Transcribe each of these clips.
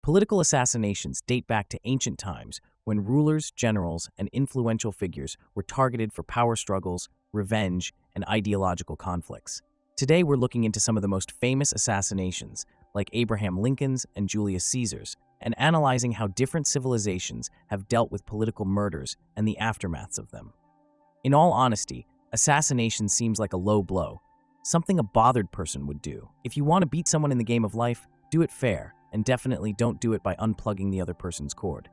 Political assassinations date back to ancient times when rulers, generals, and influential figures were targeted for power struggles, revenge, and ideological conflicts. Today, we're looking into some of the most famous assassinations, like Abraham Lincoln's and Julius Caesar's, and analyzing how different civilizations have dealt with political murders and the aftermaths of them. In all honesty, assassination seems like a low blow, something a bothered person would do. If you want to beat someone in the game of life, do it fair, and definitely don't do it by unplugging the other person's cord.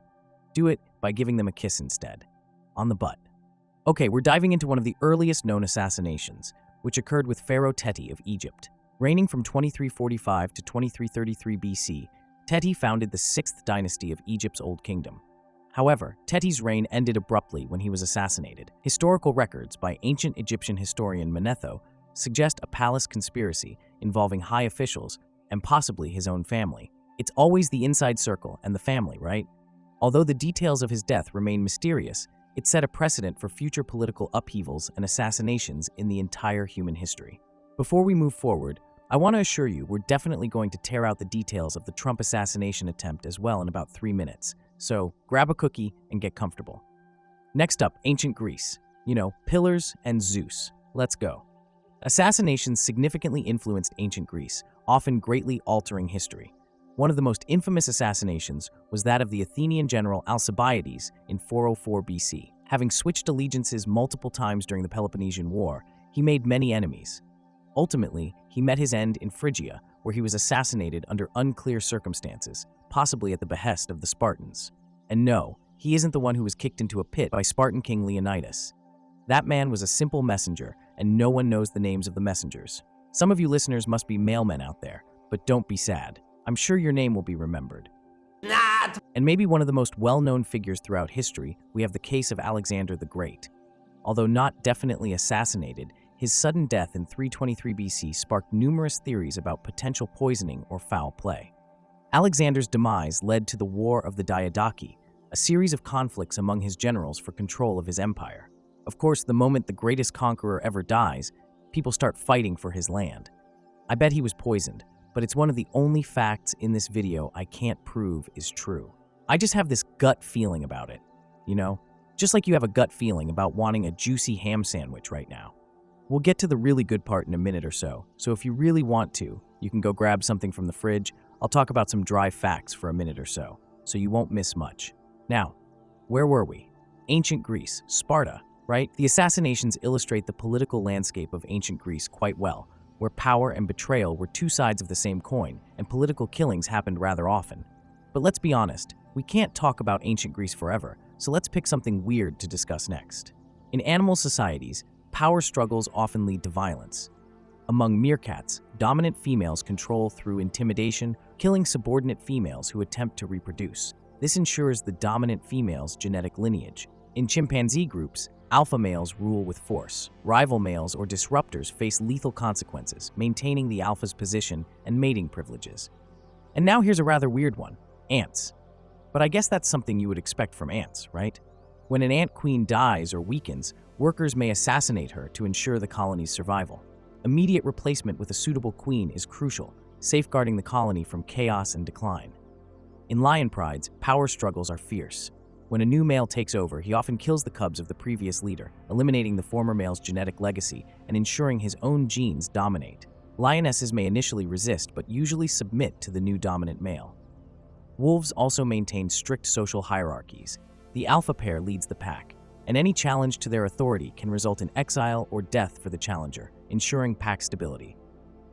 Do it by giving them a kiss instead. On the butt. Okay, we're diving into one of the earliest known assassinations, which occurred with Pharaoh Teti of Egypt. Reigning from 2345 to 2333 BC, Teti founded the 6th dynasty of Egypt's Old Kingdom. However, Teti's reign ended abruptly when he was assassinated. Historical records by ancient Egyptian historian Manetho suggest a palace conspiracy involving high officials and possibly his own family. It's always the inside circle and the family, right? Although the details of his death remain mysterious, it set a precedent for future political upheavals and assassinations in the entire human history. Before we move forward, I want to assure you we're definitely going to tear out the details of the Trump assassination attempt as well in about 3 minutes, so grab a cookie and get comfortable. Next up, ancient Greece. Pillars and Zeus. Let's go. Assassinations significantly influenced ancient Greece, often greatly altering history. One of the most infamous assassinations was that of the Athenian general Alcibiades in 404 BC. Having switched allegiances multiple times during the Peloponnesian War, he made many enemies. Ultimately, he met his end in Phrygia, where he was assassinated under unclear circumstances, possibly at the behest of the Spartans. And no, he isn't the one who was kicked into a pit by Spartan king Leonidas. That man was a simple messenger, and no one knows the names of the messengers. Some of you listeners must be mailmen out there, but don't be sad. I'm sure your name will be remembered. And maybe one of the most well-known figures throughout history, we have the case of Alexander the Great. Although not definitely assassinated, his sudden death in 323 BC sparked numerous theories about potential poisoning or foul play. Alexander's demise led to the War of the Diadochi, a series of conflicts among his generals for control of his empire. Of course, the moment the greatest conqueror ever dies, people start fighting for his land. I bet he was poisoned, but it's one of the only facts in this video I can't prove is true. I just have this gut feeling about it, Just like you have a gut feeling about wanting a juicy ham sandwich right now. We'll get to the really good part in a minute or so if you really want to, you can go grab something from the fridge. I'll talk about some dry facts for a minute or so you won't miss much. Now, where were we? Ancient Greece, Sparta, right? The assassinations illustrate the political landscape of ancient Greece quite well, where power and betrayal were two sides of the same coin, and political killings happened rather often. But let's be honest, we can't talk about ancient Greece forever, so let's pick something weird to discuss next. In animal societies, power struggles often lead to violence. Among meerkats, dominant females control through intimidation, killing subordinate females who attempt to reproduce. This ensures the dominant female's genetic lineage. In chimpanzee groups, alpha males rule with force. Rival males or disruptors face lethal consequences, maintaining the alpha's position and mating privileges. And now here's a rather weird one, ants. But I guess that's something you would expect from ants, right? When an ant queen dies or weakens, workers may assassinate her to ensure the colony's survival. Immediate replacement with a suitable queen is crucial, safeguarding the colony from chaos and decline. In lion prides, power struggles are fierce. When a new male takes over, he often kills the cubs of the previous leader, eliminating the former male's genetic legacy and ensuring his own genes dominate. Lionesses may initially resist, but usually submit to the new dominant male. Wolves also maintain strict social hierarchies. The alpha pair leads the pack, and any challenge to their authority can result in exile or death for the challenger, ensuring pack stability.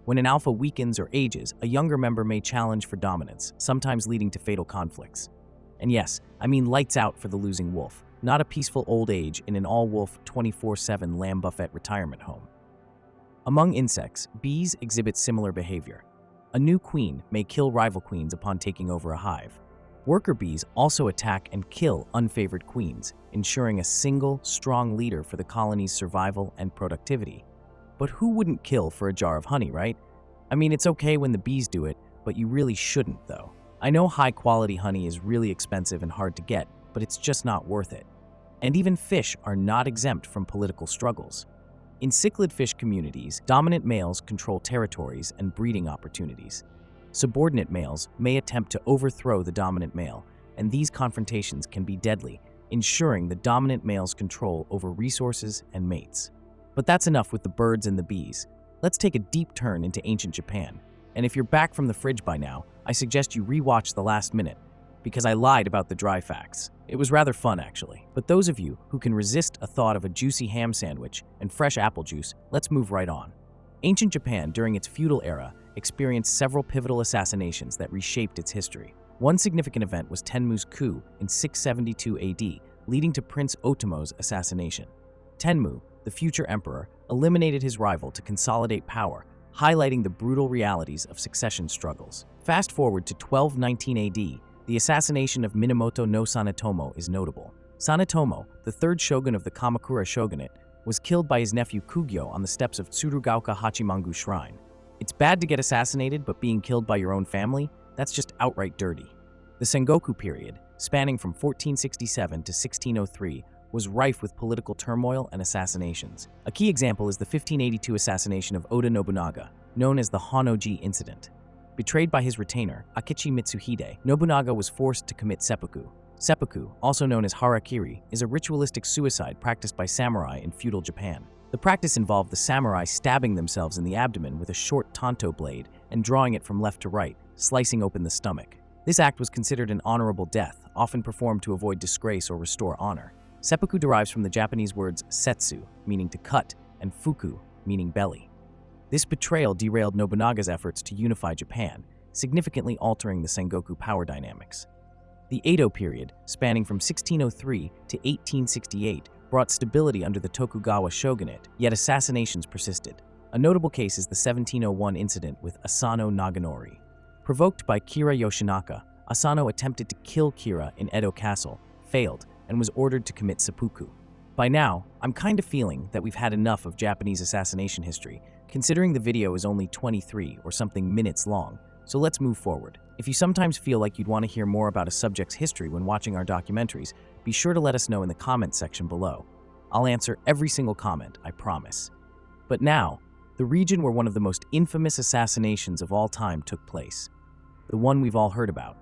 When an alpha weakens or ages, a younger member may challenge for dominance, sometimes leading to fatal conflicts. And yes, I mean lights out for the losing wolf, not a peaceful old age in an all-wolf 24/7 lamb buffet retirement home. Among insects, bees exhibit similar behavior. A new queen may kill rival queens upon taking over a hive. Worker bees also attack and kill unfavored queens, ensuring a single, strong leader for the colony's survival and productivity. But who wouldn't kill for a jar of honey, right? I mean, it's okay when the bees do it, but you really shouldn't, though. I know high-quality honey is really expensive and hard to get, but it's just not worth it. And even fish are not exempt from political struggles. In cichlid fish communities, dominant males control territories and breeding opportunities. Subordinate males may attempt to overthrow the dominant male, and these confrontations can be deadly, ensuring the dominant male's control over resources and mates. But that's enough with the birds and the bees. Let's take a deep turn into ancient Japan. And if you're back from the fridge by now, I suggest you rewatch the last minute, because I lied about the dry facts. It was rather fun, actually. But those of you who can resist a thought of a juicy ham sandwich and fresh apple juice, let's move right on. Ancient Japan, during its feudal era, experienced several pivotal assassinations that reshaped its history. One significant event was Tenmu's coup in 672 AD, leading to Prince Otomo's assassination. Tenmu, the future emperor, eliminated his rival to consolidate power, highlighting the brutal realities of succession struggles. Fast forward to 1219 AD, the assassination of Minamoto no Sanetomo is notable. Sanetomo, the third shogun of the Kamakura shogunate, was killed by his nephew Kugyo on the steps of Tsurugaoka Hachimangu Shrine. It's bad to get assassinated, but being killed by your own family, that's just outright dirty. The Sengoku period, spanning from 1467 to 1603, was rife with political turmoil and assassinations. A key example is the 1582 assassination of Oda Nobunaga, known as the Honnoji incident. Betrayed by his retainer, Akechi Mitsuhide, Nobunaga was forced to commit seppuku. Seppuku, also known as harakiri, is a ritualistic suicide practiced by samurai in feudal Japan. The practice involved the samurai stabbing themselves in the abdomen with a short tanto blade and drawing it from left to right, slicing open the stomach. This act was considered an honorable death, often performed to avoid disgrace or restore honor. Seppuku derives from the Japanese words setsu, meaning to cut, and fuku, meaning belly. This betrayal derailed Nobunaga's efforts to unify Japan, significantly altering the Sengoku power dynamics. The Edo period, spanning from 1603 to 1868, brought stability under the Tokugawa shogunate, yet assassinations persisted. A notable case is the 1701 incident with Asano Naganori. Provoked by Kira Yoshinaka, Asano attempted to kill Kira in Edo Castle, failed, and was ordered to commit seppuku. By now, I'm kind of feeling that we've had enough of Japanese assassination history, considering the video is only 23 or something minutes long, so let's move forward. If you sometimes feel like you'd want to hear more about a subject's history when watching our documentaries, be sure to let us know in the comments section below. I'll answer every single comment, I promise. But now, the region where one of the most infamous assassinations of all time took place. The one we've all heard about.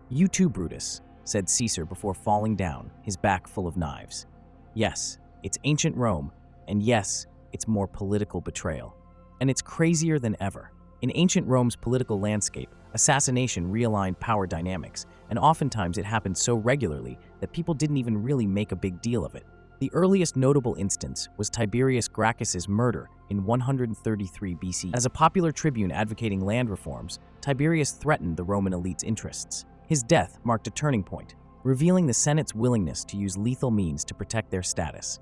"You too, Brutus," said Caesar before falling down, his back full of knives. Yes, it's ancient Rome, and yes, it's more political betrayal. And it's crazier than ever. In ancient Rome's political landscape, assassination realigned power dynamics, and oftentimes it happened so regularly that people didn't even really make a big deal of it. The earliest notable instance was Tiberius Gracchus's murder in 133 BC. As a popular tribune advocating land reforms, Tiberius threatened the Roman elite's interests. His death marked a turning point, revealing the Senate's willingness to use lethal means to protect their status.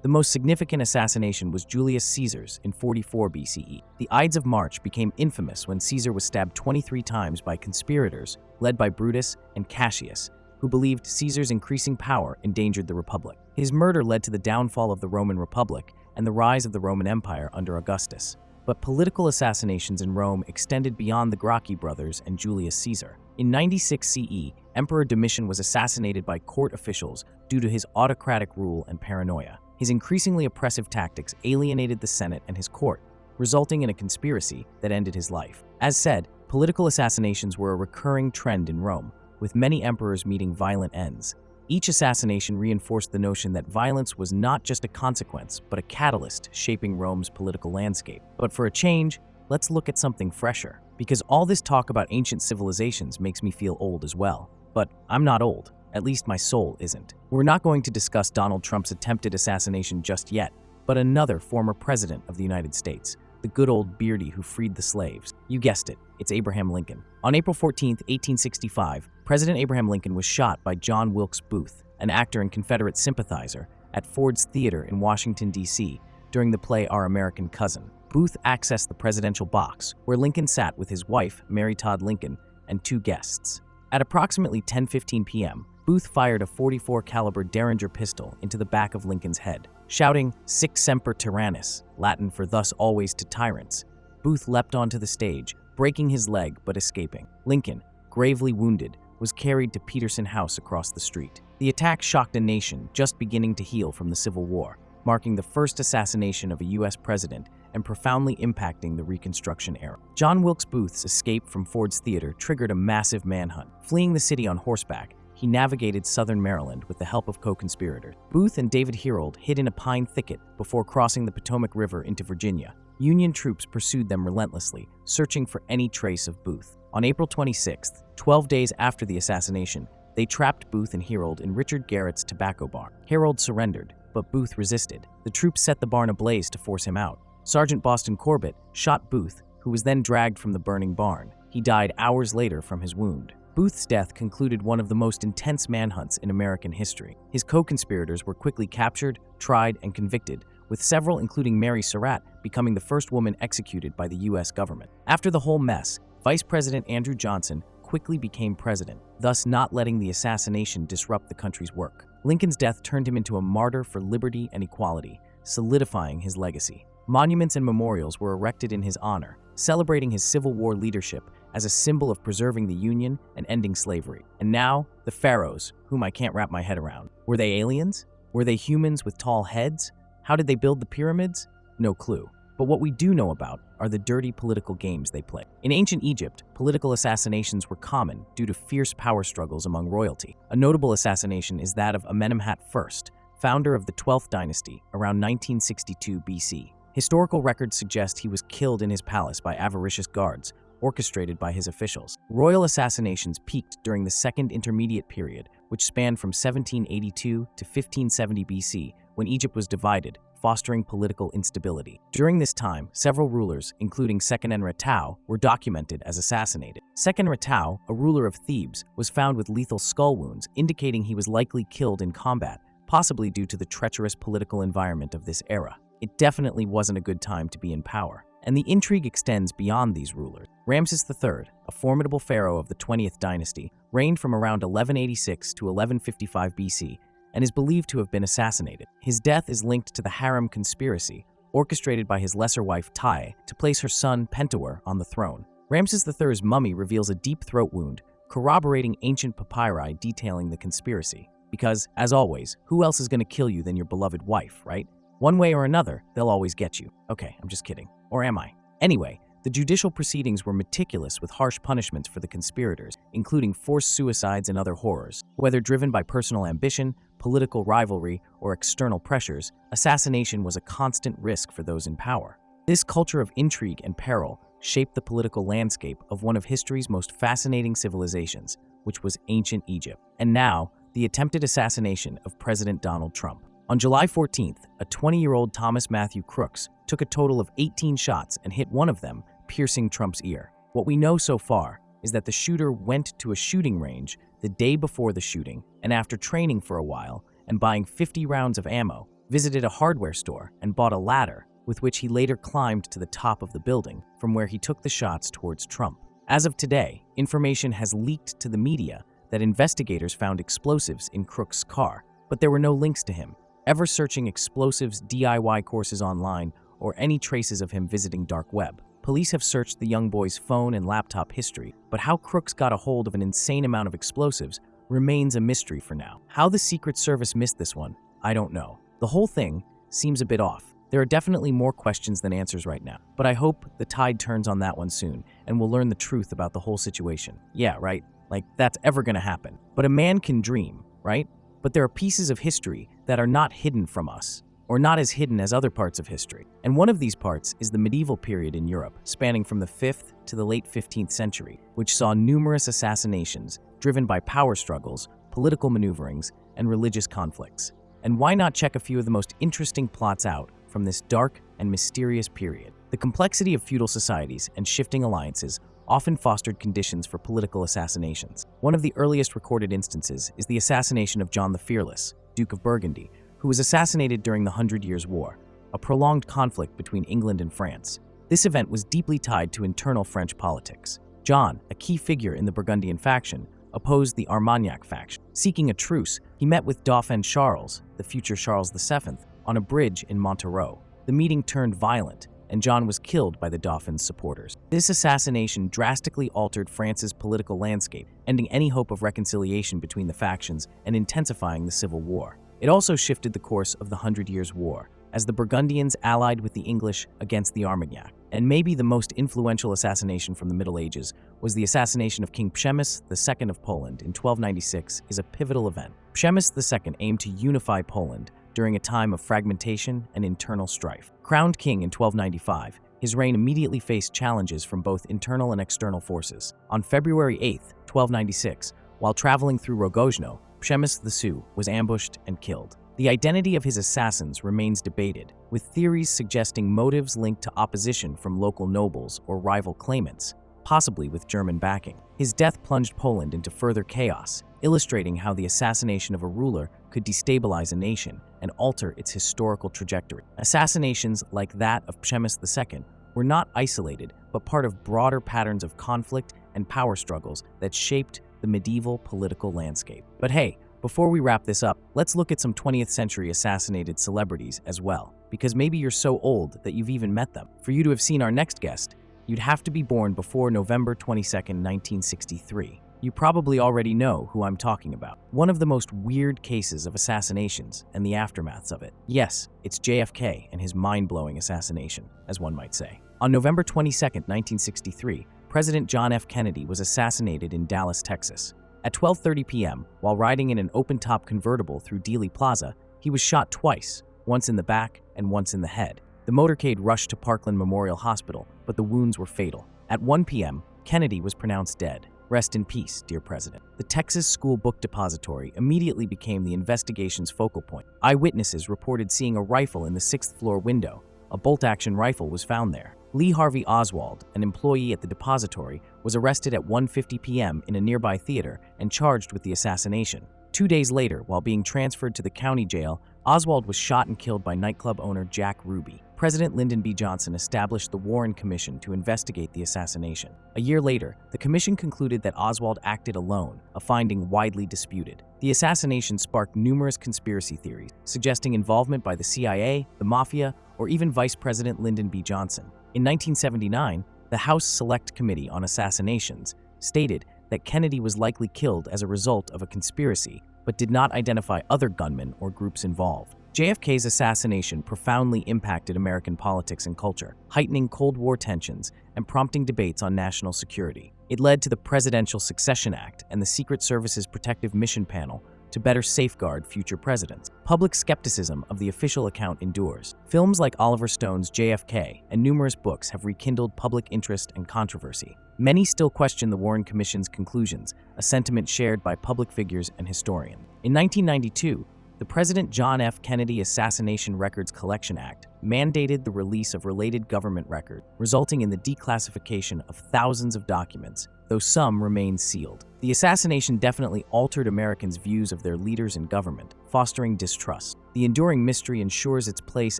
The most significant assassination was Julius Caesar's in 44 BCE. The Ides of March became infamous when Caesar was stabbed 23 times by conspirators led by Brutus and Cassius, who believed Caesar's increasing power endangered the Republic. His murder led to the downfall of the Roman Republic and the rise of the Roman Empire under Augustus. But political assassinations in Rome extended beyond the Gracchi brothers and Julius Caesar. In 96 CE, Emperor Domitian was assassinated by court officials due to his autocratic rule and paranoia. His increasingly oppressive tactics alienated the Senate and his court, resulting in a conspiracy that ended his life. As said, political assassinations were a recurring trend in Rome, with many emperors meeting violent ends. Each assassination reinforced the notion that violence was not just a consequence, but a catalyst shaping Rome's political landscape. But for a change, let's look at something fresher, because all this talk about ancient civilizations makes me feel old as well. But I'm not old. At least my soul isn't. We're not going to discuss Donald Trump's attempted assassination just yet, but another former president of the United States, the good old beardy who freed the slaves. You guessed it, it's Abraham Lincoln. On April 14, 1865, President Abraham Lincoln was shot by John Wilkes Booth, an actor and Confederate sympathizer, at Ford's Theater in Washington, D.C., during the play Our American Cousin. Booth accessed the presidential box, where Lincoln sat with his wife, Mary Todd Lincoln, and two guests. At approximately 10:15 p.m., Booth fired a .44 caliber Derringer pistol into the back of Lincoln's head. Shouting, "Sic semper tyrannis," Latin for "thus always to tyrants," Booth leapt onto the stage, breaking his leg but escaping. Lincoln, gravely wounded, was carried to Peterson House across the street. The attack shocked a nation just beginning to heal from the Civil War, marking the first assassination of a U.S. president and profoundly impacting the Reconstruction era. John Wilkes Booth's escape from Ford's Theater triggered a massive manhunt. Fleeing the city on horseback, he navigated southern Maryland with the help of co-conspirators. Booth and David Herold hid in a pine thicket before crossing the Potomac River into Virginia. Union troops pursued them relentlessly, searching for any trace of Booth. On April 26th, 12 days after the assassination, they trapped Booth and Herold in Richard Garrett's tobacco barn. Herold surrendered, but Booth resisted. The troops set the barn ablaze to force him out. Sergeant Boston Corbett shot Booth, who was then dragged from the burning barn. He died hours later from his wound. Booth's death concluded one of the most intense manhunts in American history. His co-conspirators were quickly captured, tried, and convicted, with several, including Mary Surratt, becoming the first woman executed by the U.S. government. After the whole mess, Vice President Andrew Johnson quickly became president, thus not letting the assassination disrupt the country's work. Lincoln's death turned him into a martyr for liberty and equality, solidifying his legacy. Monuments and memorials were erected in his honor, celebrating his Civil War leadership as a symbol of preserving the Union and ending slavery. And now, the pharaohs, whom I can't wrap my head around. Were they aliens? Were they humans with tall heads? How did they build the pyramids? No clue. But what we do know about are the dirty political games they play. In ancient Egypt, political assassinations were common due to fierce power struggles among royalty. A notable assassination is that of Amenemhat I, founder of the 12th dynasty, around 1962 BC. Historical records suggest he was killed in his palace by avaricious guards, orchestrated by his officials. Royal assassinations peaked during the Second Intermediate Period, which spanned from 1782 to 1570 BC, when Egypt was divided, fostering political instability. During this time, several rulers, including Seqenenre Tao, were documented as assassinated. Seqenenre Tao, a ruler of Thebes, was found with lethal skull wounds, indicating he was likely killed in combat, possibly due to the treacherous political environment of this era. It definitely wasn't a good time to be in power. And the intrigue extends beyond these rulers. Ramses III, a formidable pharaoh of the 20th dynasty, reigned from around 1186 to 1155 BC, and is believed to have been assassinated. His death is linked to the harem conspiracy, orchestrated by his lesser wife Tai to place her son Pentuer on the throne. Ramses III's mummy reveals a deep throat wound, corroborating ancient papyri detailing the conspiracy. Because, as always, who else is going to kill you than your beloved wife, right? One way or another, they'll always get you. Okay, I'm just kidding. Or am I? Anyway, the judicial proceedings were meticulous with harsh punishments for the conspirators, including forced suicides and other horrors. Whether driven by personal ambition, political rivalry, or external pressures, assassination was a constant risk for those in power. This culture of intrigue and peril shaped the political landscape of one of history's most fascinating civilizations, which was ancient Egypt. And now, the attempted assassination of President Donald Trump. On July 14th, a 20-year-old Thomas Matthew Crooks took a total of 18 shots and hit one of them, piercing Trump's ear. What we know so far is that the shooter went to a shooting range the day before the shooting, and after training for a while and buying 50 rounds of ammo, visited a hardware store and bought a ladder with which he later climbed to the top of the building, from where he took the shots towards Trump. As of today, information has leaked to the media that investigators found explosives in Crooks' car, but there were no links to him, ever searching explosives DIY courses online, or any traces of him visiting dark web. Police have searched the young boy's phone and laptop history, but how Crooks got a hold of an insane amount of explosives remains a mystery for now. How the Secret Service missed this one, I don't know. The whole thing seems a bit off. There are definitely more questions than answers right now, but I hope the tide turns on that one soon, and we'll learn the truth about the whole situation. Yeah, right? Like, that's ever gonna happen. But a man can dream, right? But there are pieces of history that are not hidden from us, or not as hidden as other parts of history. And one of these parts is the medieval period in Europe, spanning from the 5th to the late 15th century, which saw numerous assassinations driven by power struggles, political maneuverings, and religious conflicts. And why not check a few of the most interesting plots out from this dark and mysterious period? The complexity of feudal societies and shifting alliances often fostered conditions for political assassinations. One of the earliest recorded instances is the assassination of John the Fearless, Duke of Burgundy, who was assassinated during the 100 Years' War, a prolonged conflict between England and France. This event was deeply tied to internal French politics. John, a key figure in the Burgundian faction, opposed the Armagnac faction. Seeking a truce, he met with Dauphin Charles, the future Charles VII, on a bridge in Montereau. The meeting turned violent, and John was killed by the Dauphin's supporters. This assassination drastically altered France's political landscape, ending any hope of reconciliation between the factions and intensifying the civil war. It also shifted the course of the 100 Years' War, as the Burgundians allied with the English against the Armagnac. And maybe the most influential assassination from the Middle Ages was the assassination of King Przemus II of Poland in 1296 is a pivotal event. Przemus II aimed to unify Poland during a time of fragmentation and internal strife. Crowned king in 1295, his reign immediately faced challenges from both internal and external forces. On February 8, 1296, while traveling through Rogozno, Przemus II was ambushed and killed. The identity of his assassins remains debated, with theories suggesting motives linked to opposition from local nobles or rival claimants, possibly with German backing. His death plunged Poland into further chaos, illustrating how the assassination of a ruler could destabilize a nation and alter its historical trajectory. Assassinations like that of Przemus II were not isolated, but part of broader patterns of conflict and power struggles that shaped the medieval political landscape. But hey, before we wrap this up, let's look at some 20th century assassinated celebrities as well, because maybe you're so old that you've even met them. For you to have seen our next guest, you'd have to be born before November 22, 1963. You probably already know who I'm talking about. One of the most weird cases of assassinations and the aftermaths of it. Yes, it's JFK and his mind-blowing assassination, as one might say. On November 22, 1963, President John F. Kennedy was assassinated in Dallas, Texas. At 12:30 p.m., while riding in an open-top convertible through Dealey Plaza, he was shot twice, once in the back and once in the head. The motorcade rushed to Parkland Memorial Hospital, but the wounds were fatal. At 1 p.m., Kennedy was pronounced dead. Rest in peace, dear President. The Texas School Book Depository immediately became the investigation's focal point. Eyewitnesses reported seeing a rifle in the 6th floor window. A bolt-action rifle was found there. Lee Harvey Oswald, an employee at the depository, was arrested at 1:50 p.m. in a nearby theater and charged with the assassination. 2 days later, while being transferred to the county jail, Oswald was shot and killed by nightclub owner Jack Ruby. President Lyndon B. Johnson established the Warren Commission to investigate the assassination. A year later, the commission concluded that Oswald acted alone, a finding widely disputed. The assassination sparked numerous conspiracy theories, suggesting involvement by the CIA, the Mafia, or even Vice President Lyndon B. Johnson. In 1979, the House Select Committee on Assassinations stated that Kennedy was likely killed as a result of a conspiracy, but did not identify other gunmen or groups involved. JFK's assassination profoundly impacted American politics and culture, heightening Cold War tensions and prompting debates on national security. It led to the Presidential Succession Act and the Secret Service's Protective Mission Panel to better safeguard future presidents. Public skepticism of the official account endures. Films like Oliver Stone's JFK and numerous books have rekindled public interest and controversy. Many still question the Warren Commission's conclusions, a sentiment shared by public figures and historians. In 1992, the President John F. Kennedy Assassination Records Collection Act mandated the release of related government records, resulting in the declassification of thousands of documents, though some remain sealed. The assassination definitely altered Americans' views of their leaders and government, fostering distrust. The enduring mystery ensures its place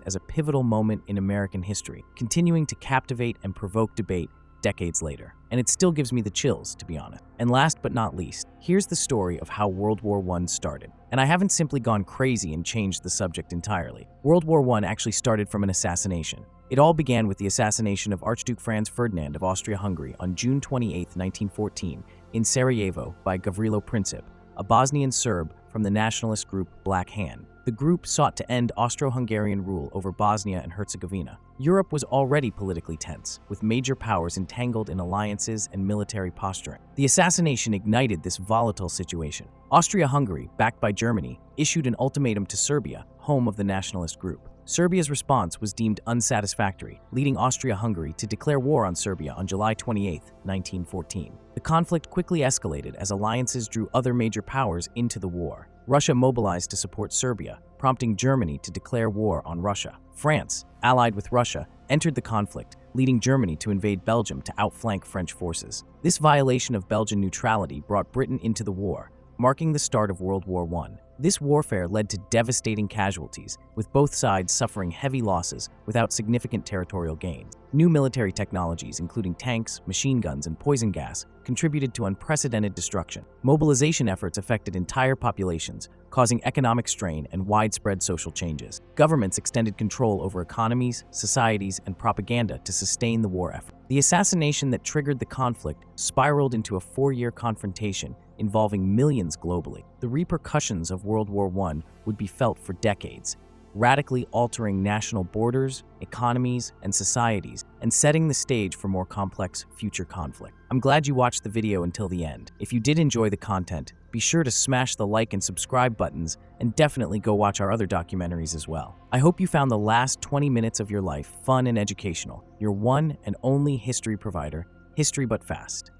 as a pivotal moment in American history, continuing to captivate and provoke debate decades later. And it still gives me the chills, to be honest. And last but not least, here's the story of how World War I started. And I haven't simply gone crazy and changed the subject entirely. World War I actually started from an assassination. It all began with the assassination of Archduke Franz Ferdinand of Austria-Hungary on June 28, 1914, in Sarajevo by Gavrilo Princip, a Bosnian Serb from the nationalist group Black Hand. The group sought to end Austro-Hungarian rule over Bosnia and Herzegovina. Europe was already politically tense, with major powers entangled in alliances and military posturing. The assassination ignited this volatile situation. Austria-Hungary, backed by Germany, issued an ultimatum to Serbia, home of the nationalist group. Serbia's response was deemed unsatisfactory, leading Austria-Hungary to declare war on Serbia on July 28, 1914. The conflict quickly escalated as alliances drew other major powers into the war. Russia mobilized to support Serbia, prompting Germany to declare war on Russia. France, allied with Russia, entered the conflict, leading Germany to invade Belgium to outflank French forces. This violation of Belgian neutrality brought Britain into the war, marking the start of World War I. This warfare led to devastating casualties, with both sides suffering heavy losses without significant territorial gains. New military technologies, including tanks, machine guns, and poison gas, contributed to unprecedented destruction. Mobilization efforts affected entire populations, causing economic strain and widespread social changes. Governments extended control over economies, societies, and propaganda to sustain the war effort. The assassination that triggered the conflict spiraled into a 4-year confrontation involving millions globally. The repercussions of World War I would be felt for decades. radically altering national borders, economies, and societies, and setting the stage for more complex future conflict. I'm glad you watched the video until the end. If you did enjoy the content, be sure to smash the like and subscribe buttons, and definitely go watch our other documentaries as well. I hope you found the last 20 minutes of your life fun and educational. Your one and only history provider, History But Fast.